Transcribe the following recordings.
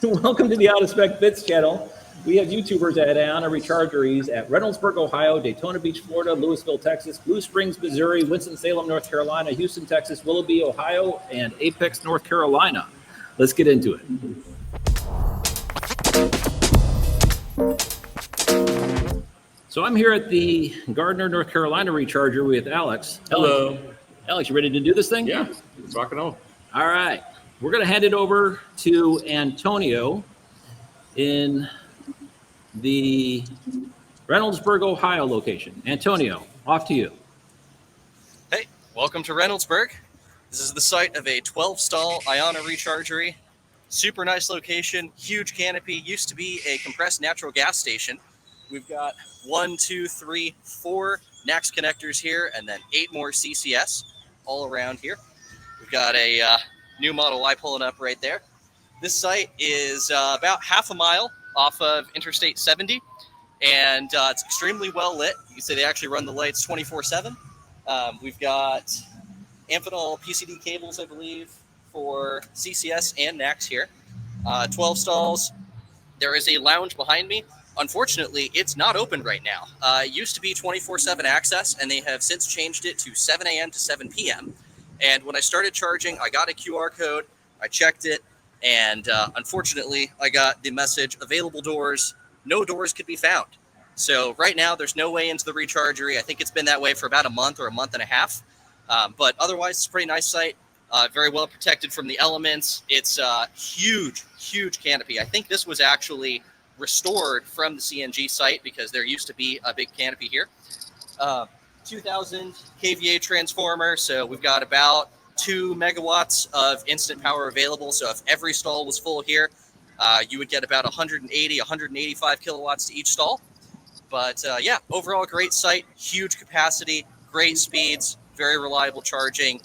Welcome to the Out of Spec Bits channel. We have YouTubers at IONNA Rechargeries at Reynoldsburg, Ohio, Daytona Beach, Florida, Lewisville, Texas, Blue Springs, Missouri, Winston-Salem, North Carolina, Houston, Texas, Willoughby, Ohio, and Apex, North Carolina. Let's get into it. So I'm here at the Gardner, North Carolina Recharger with Alex. Hello. Alex, you ready to do this thing? Yeah, let's rock and roll. All right. We're going to hand it over to Antonio in the Reynoldsburg, Ohio location. Antonio, off to you. Hey, welcome to Reynoldsburg. This is the site of a 12-stall IONNA Rechargery. Super nice location, huge canopy. Used to be a compressed natural gas station. We've got 1, 2, 3, 4 NACS connectors here, and then 8 more CCS all around here. We've got a new Model Y pulling up right there. This site is about half a mile off of Interstate 70, and it's extremely well lit. You can say they actually run the lights 24/7. We've got Amphenol PCD cables, I believe, for CCS and NACS here. 12 stalls. There is a lounge behind me. Unfortunately, it's not open right now. It used to be 24/7 access, and they have since changed it to 7 a.m. to 7 p.m. And when I started charging, I got a QR code. I checked it. And unfortunately, I got the message, available doors, no doors could be found. So right now, there's no way into the Rechargery. I think it's been that way for about a month or a month and a half. But otherwise, it's a pretty nice site, very well protected from the elements. It's a huge, huge canopy. I think this was actually restored from the CNG site because there used to be a big canopy here. 2,000 kVA transformer, so we've got about 2 megawatts of instant power available. So if every stall was full here, you would get about 180, 185 kilowatts to each stall. But yeah, overall great site, huge capacity, great speeds, very reliable charging,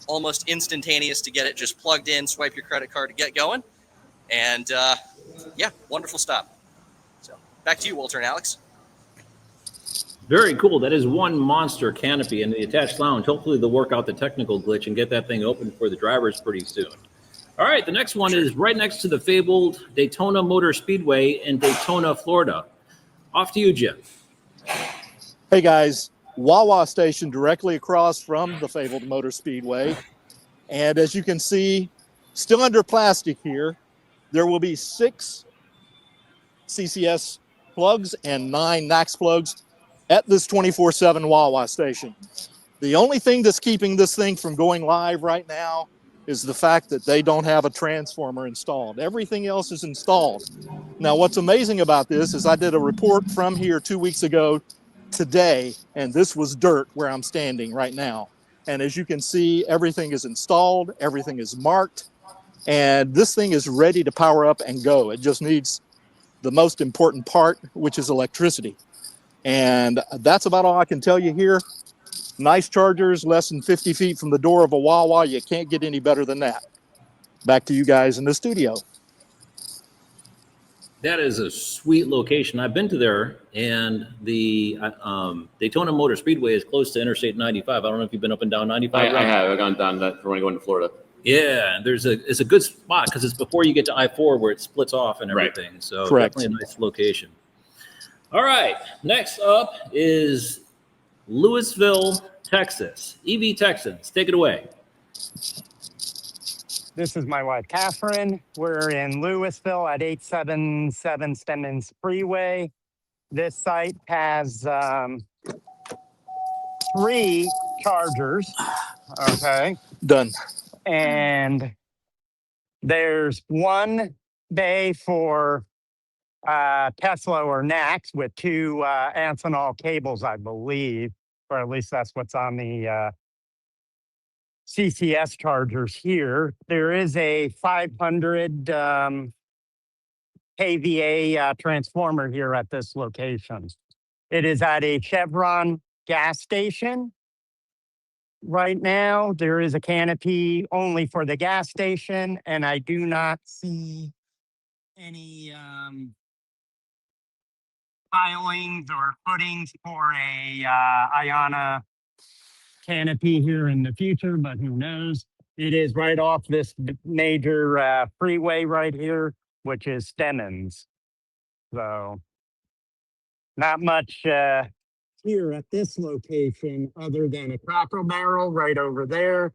almost instantaneous to get it just plugged in, swipe your credit card to get going. And yeah, wonderful stop. So back to you, Walter and Alex. Very cool. That is one monster canopy in the attached lounge. Hopefully they'll work out the technical glitch and get that thing open for the drivers pretty soon. All right, the next one is right next to the fabled Daytona Motor Speedway in Daytona, Florida. Off to you, Jim. Hey guys, Wawa station directly across from the fabled Motor Speedway. And as you can see, still under plastic here, there will be 6 CCS plugs and 9 NACS plugs at this 24/7 Wawa station. The only thing that's keeping this thing from going live right now is the fact that they don't have a transformer installed. Everything else is installed. Now, what's amazing about this is I did a report from here 2 weeks ago today, and this was dirt where I'm standing right now. And as you can see, everything is installed, everything is marked, and this thing is ready to power up and go. It just needs the most important part, which is electricity. And that's about all I can tell you here. Nice chargers, less than 50 feet from the door of a Wawa. You can't get any better than that. Back to you guys in the studio. That is a sweet location. I've been to there, and the Daytona Motor Speedway is close to Interstate 95. I don't know if you've been up and down 95. I have. I've gone down that for when I go into Florida. Yeah, it's a good spot because it's before you get to I-4 where it splits off and everything. Right. So correct. Definitely a nice location. All right, next up is Lewisville, Texas. EV Texans, take it away. This is my wife, Catherine. We're in Lewisville at 877 Stemmons Freeway. This site has 3 chargers, okay? Done. And there's 1 bay for Tesla or NACS with 2 Amphenol cables, I believe, or at least that's what's on the CCS chargers here. There is a 500 kVA transformer here at this location. It is at a Chevron gas station. Right now, there is a canopy only for the gas station, and I do not see any pilings or footings for a IONNA canopy here in the future, but who knows? It is right off this major freeway right here, which is Stemmons. So not much here at this location other than a Cracker Barrel right over there.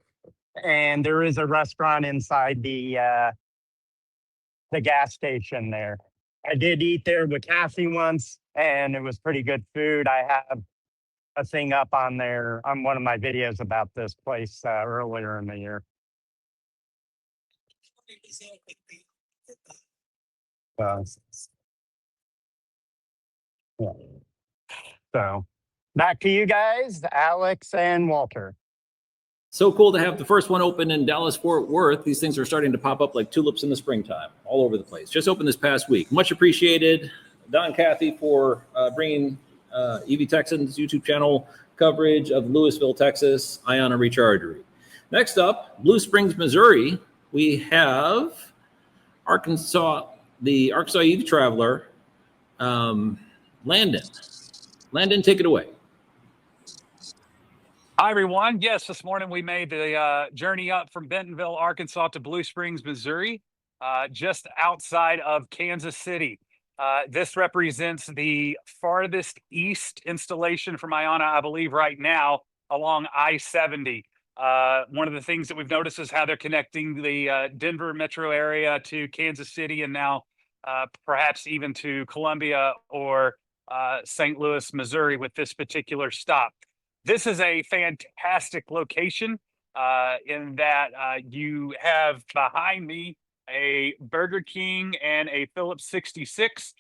And there is a restaurant inside the gas station there. I did eat there with Cassie once, and it was pretty good food. I have a thing up on there on one of my videos about this place earlier in the year. Yeah. So back to you guys, Alex and Walter. So cool to have the first one open in Dallas-Fort Worth. These things are starting to pop up like tulips in the springtime all over the place. Just opened this past week. Much appreciated, Don, Kathy, for bringing EV Texans YouTube channel coverage of Lewisville, Texas, IONNA Rechargery. Next up, Blue Springs, Missouri. We have the Arkansas EV Traveler, Landon. Landon, take it away. Hi, everyone. Yes, this morning we made the journey up from Bentonville, Arkansas to Blue Springs, Missouri, just outside of Kansas City. This represents the farthest east installation from IONNA, I believe, right now along I-70. One of the things that we've noticed is how they're connecting the Denver metro area to Kansas City and now perhaps even to Columbia or St. Louis, Missouri with this particular stop. This is a fantastic location in that you have behind me a Burger King and a Phillips 66.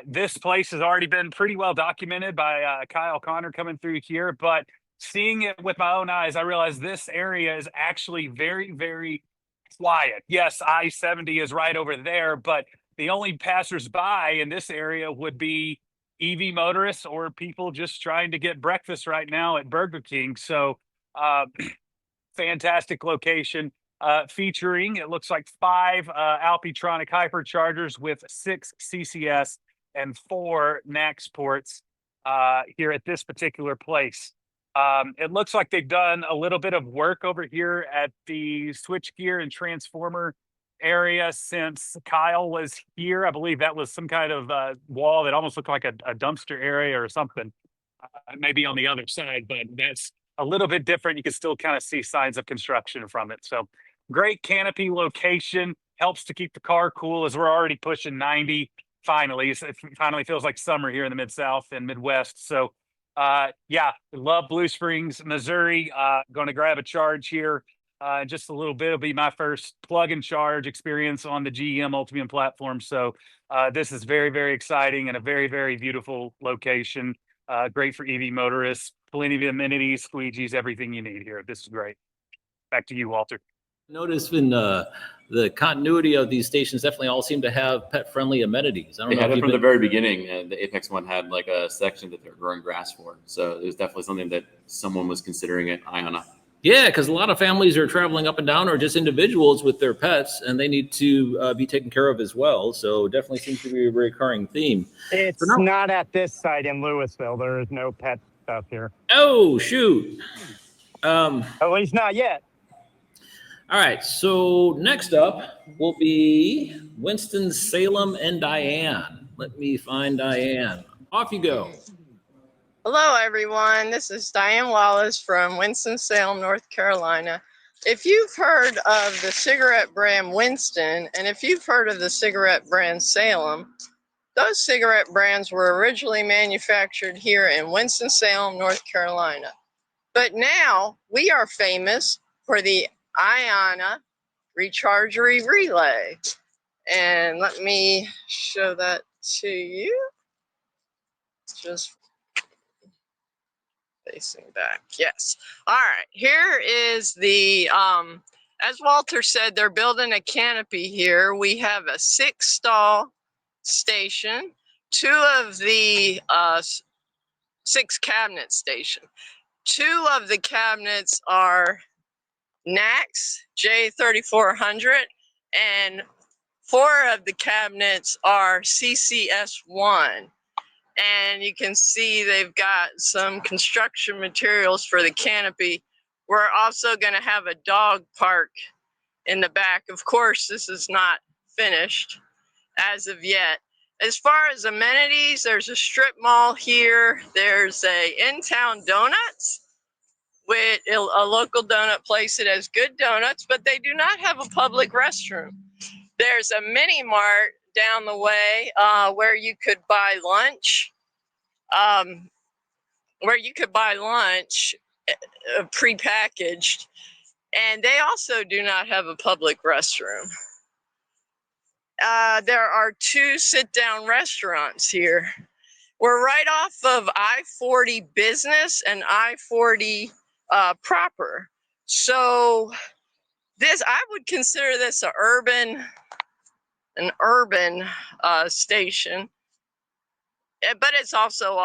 This place has already been pretty well documented by Kyle Connor coming through here, but seeing it with my own eyes, I realized this area is actually very, very quiet. Yes, I-70 is right over there, but the only passersby in this area would be EV motorists or people just trying to get breakfast right now at Burger King. So fantastic location featuring, it looks like 5 Alpitronic hyperchargers with 6 CCS and 4 NACS ports here at this particular place. It looks like they've done a little bit of work over here at the switchgear and transformer area since Kyle was here. I believe that was some kind of wall that almost looked like a dumpster area or something. Maybe on the other side, but that's a little bit different. You can still kind of see signs of construction from it. So great canopy location, helps to keep the car cool as we're already pushing 90 finally. It finally feels like summer here in the Mid-South and Midwest. So yeah, love Blue Springs, Missouri. Going to grab a charge here. Just a little bit. It'll be my first plug and charge experience on the GM Ultium platform. So this is very, very exciting and a very, very beautiful location. Great for EV motorists, plenty of amenities, squeegees, everything you need here. This is great. Back to you, Walter. Notice in the continuity of these stations definitely all seem to have pet-friendly amenities. I don't They know had if it you've from the been- very beginning. The Apex one had like a section that they're growing grass for. So it was definitely something that someone was considering at IONNA. Yeah, because a lot of families are traveling up and down, or just individuals with their pets, and they need to be taken care of as well. So definitely seems to be a recurring theme. It's now- not at this site in Lewisville. There is no pet stuff here. Oh, shoot. At least not yet. All right, so next up will be Winston-Salem and Diane. Let me find Diane. Off you go. Hello, everyone. This is Diane Wallace from Winston-Salem, North Carolina. If you've heard of the cigarette brand Winston, and if you've heard of the cigarette brand Salem, those cigarette brands were originally manufactured here in Winston-Salem, North Carolina. But now we are famous for the IONNA Rechargery Relay. And let me show that to you. Just facing back. Yes. All right. Here is the, as Walter said, they're building a canopy here. We have a 6-stall station, 2 of the 6 cabinet station. 2 of the cabinets are NACS J3400, and 4 of the cabinets are CCS1. And you can see they've got some construction materials for the canopy We're also going to have a dog park in the back. Of course, this is not finished as of yet. As far as amenities, there's a strip mall here. There's a in-town donuts, with a local donut place that has good donuts, but they do not have a public restroom. There's a mini mart down the way where you could buy lunch, prepackaged, and they also do not have a public restroom. There are 2 sit-down restaurants here. We're right off of I-40 Business and I-40 proper. So I would consider this an urban station, but it's also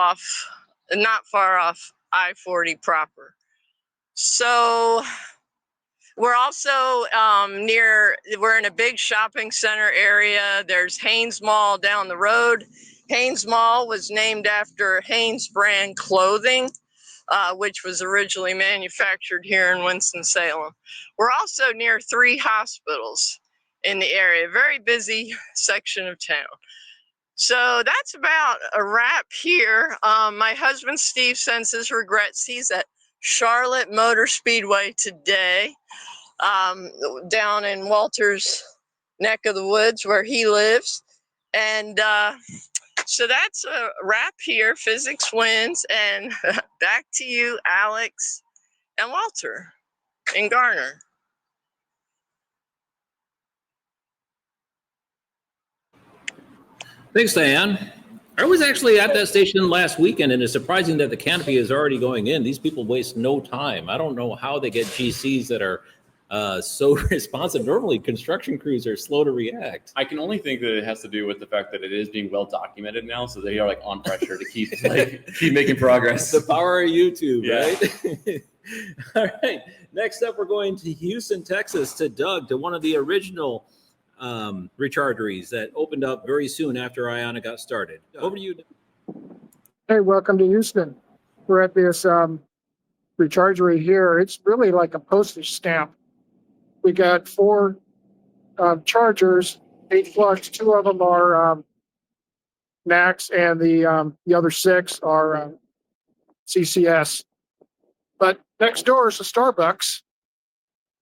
not far off I-40 proper. So we're also we're in a big shopping center area. There's Hanes Mall down the road. Hanes Mall was named after Hanes brand clothing, which was originally manufactured here in Winston-Salem. We're also near 3 hospitals in the area, very busy section of town. So that's about a wrap here. My husband, Steve, sends his regrets. He's at Charlotte Motor Speedway today, down in Walter's neck of the woods where he lives. And so that's a wrap here. Physics wins. And back to you, Alex and Walter and Garner. Thanks, Diane. I was actually at that station last weekend, and it's surprising that the canopy is already going in. These people waste no time. I don't know how they get GCs that are so responsive. Normally, construction crews are slow to react. I can only think that it has to do with the fact that it is being well documented now, so they are like on pressure to keep keep making progress. The power of YouTube, Yeah. right? All right. Next up, we're going to Houston, Texas, to Doug, to one of the original rechargeries that opened up very soon after IONNA got started. Over to you. Hey, welcome to Houston. We're at this rechargery here. It's really like a postage stamp. We got 4 chargers, 8 flux. 2 of them are NACS, and the other 6 are CCS. But next door is a Starbucks,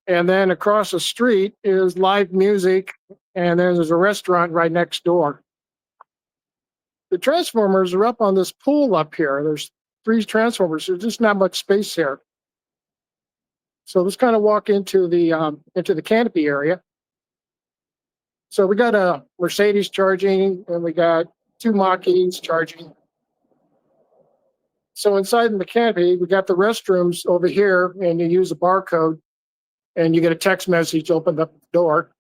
and then across the street is live music, and then there's a restaurant right next door. The transformers are up on this pool up here. There's 3 transformers. There's just not much space here. So let's kind of walk into the canopy area. So we got a Mercedes charging, and we got 2 Mach-E's charging. So inside the canopy, we got the restrooms over here, and you use a barcode, and you get a text message, open up the door.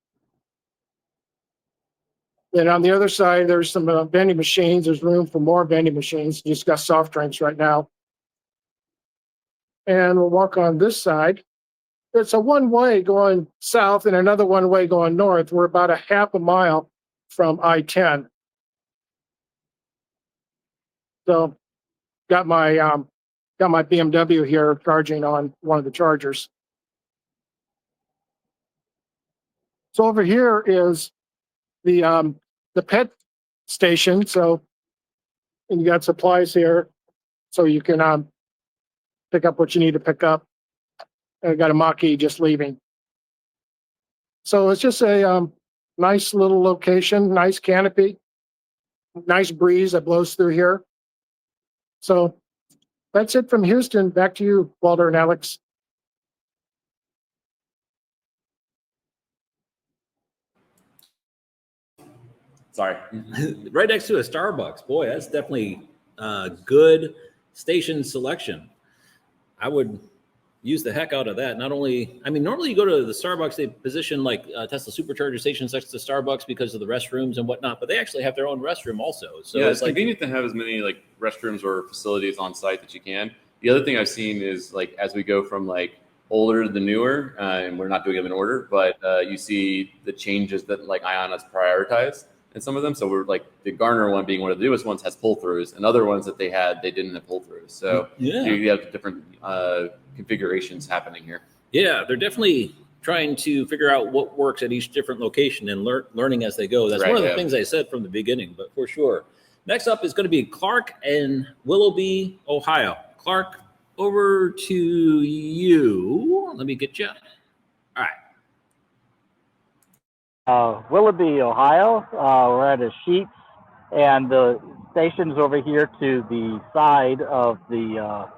Then on the other side, there's some vending machines. There's room for more vending machines. You just got soft drinks right now. And we'll walk on this side. It's a one-way going south and another one-way going north. We're about a half a mile from I-10. So got my BMW here charging on one of the chargers. So over here is the pet station. So, and you got supplies here, so you can pick up what you need to pick up. I got a Mach-E just leaving. So it's just a nice little location, nice canopy, nice breeze that blows through here. So that's it from Houston. Back to you, Walter and Alex. Sorry. Right next to a Starbucks. Boy, that's definitely good station selection. I would use the heck out of that. Not only, I mean, normally you go to the Starbucks, they position like Tesla supercharger stations next to Starbucks because of the restrooms and whatnot, but they actually have their own restroom also. So yeah, it's like, convenient to have as many like restrooms or facilities on site that you can. The other thing I've seen is like as we go from like older to newer, and we're not doing them in order, but you see the changes that like IONNA's prioritized. in some of them. So we're like the Garner one being one of the newest ones has pull throughs, and other ones that they didn't have pull throughs. So you have different configurations happening here. Yeah, they're definitely trying to figure out what works at each different location and learning as they go. That's one of the things I said from the beginning, but for sure. Next up is going to be Clark and Willoughby, Ohio. Clark, over to you. Let me get you. All right. Willoughby, Ohio. We're at a Sheets, and the station's over here to the side of the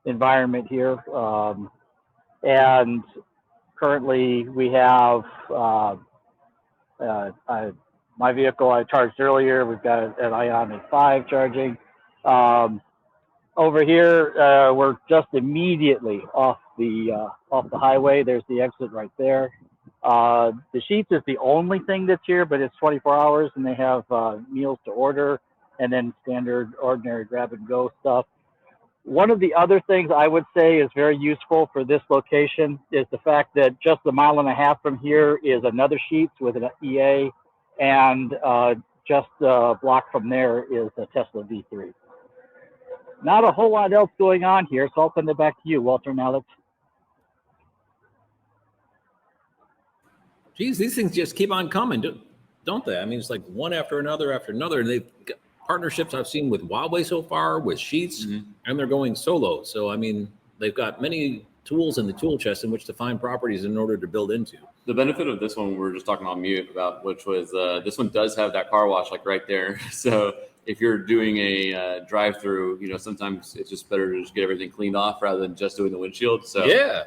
environment here. And currently we have my vehicle I charged earlier. We've got an IONNA 5 charging. Over here, we're just immediately off the highway. There's the exit right there. The Sheets is the only thing that's here, but it's 24 hours, and they have meals to order and then standard, ordinary grab-and-go stuff. One of the other things I would say is very useful for this location is the fact that just a mile and a half from here is another Sheets with an EA, and just a block from there is a Tesla V3. Not a whole lot else going on here, so I'll send it back to you, Walter and Alex. Geez, these things just keep on coming, don't they? I mean, it's like one after another after another. And they've got partnerships I've seen with Huawei so far, with Sheets, and they're going solo. So, I mean, they've got many tools in the tool chest in which to find properties in order to build into. The benefit of this one we were just talking on mute about, which was this one does have that car wash like right there. So if you're doing a drive-through, you know, sometimes it's just better to just get everything cleaned off rather than just doing the windshield. So yeah,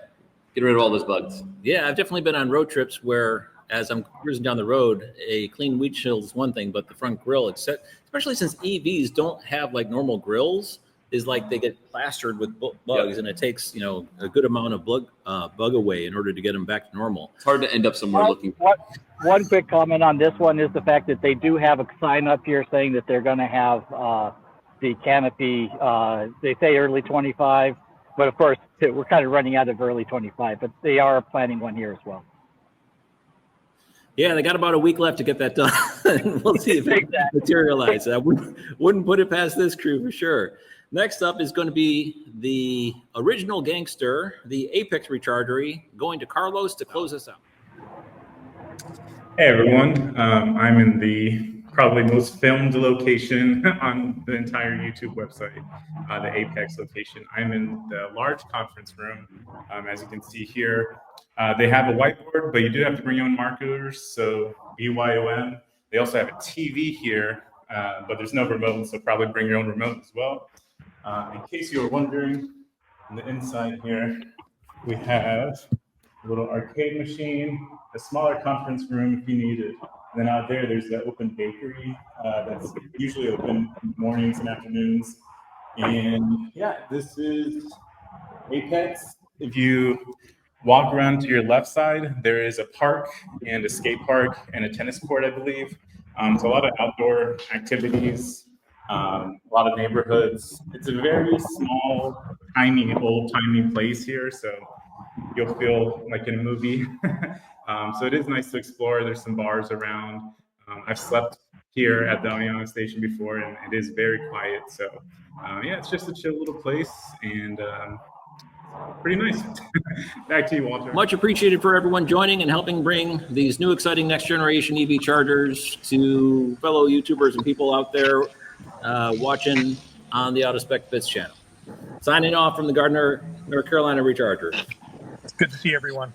get rid of all those bugs. Yeah, I've definitely been on road trips where as I'm cruising down the road, a clean windshield is one thing, but the front grille, especially since EVs don't have like normal grills, is like they get plastered with bugs, and it takes, you know, a good amount of bug away in order to get them back to normal. It's hard to end up somewhere looking. One quick comment on this one is the fact that they do have a sign up here saying that they're going to have the canopy. They say early 25, but of course we're kind of running out of early 25. But they are planning one here as well. Yeah, they got about a week left to get that done. We'll see if it materializes. I wouldn't put it past this crew for sure. Next up is going to be the original gangster, the Apex Rechargery, going to Carlos to close us out. Hey everyone, I'm in the probably most filmed location on the entire YouTube website, the Apex location. I'm in the large conference room. As you can see here, they have a whiteboard, but you do have to bring your own markers, so BYOM. They also have a TV here, but there's no remote, so probably bring your own remote as well. In case you were wondering, on the inside here, we have a little arcade machine, a smaller conference room if you need it. And then out there's the open bakery that's usually open mornings and afternoons. And yeah, this is Apex. If you walk around to your left side, there is a park and a skate park and a tennis court, I believe. So a lot of outdoor activities, a lot of neighborhoods. It's a very small, tiny, old-timey place here, so you'll feel like in a movie. So it is nice to explore. There's some bars around. I've slept here at the IONNA station before, and it is very quiet. So yeah, it's just a chill little place, and pretty nice. Back to you, Walter. Much appreciated for everyone joining and helping bring these new exciting next generation EV chargers to fellow YouTubers and people out there watching on the Auto Spec Bits channel. Signing off from the Gardner, North Carolina Recharger. It's good to see everyone.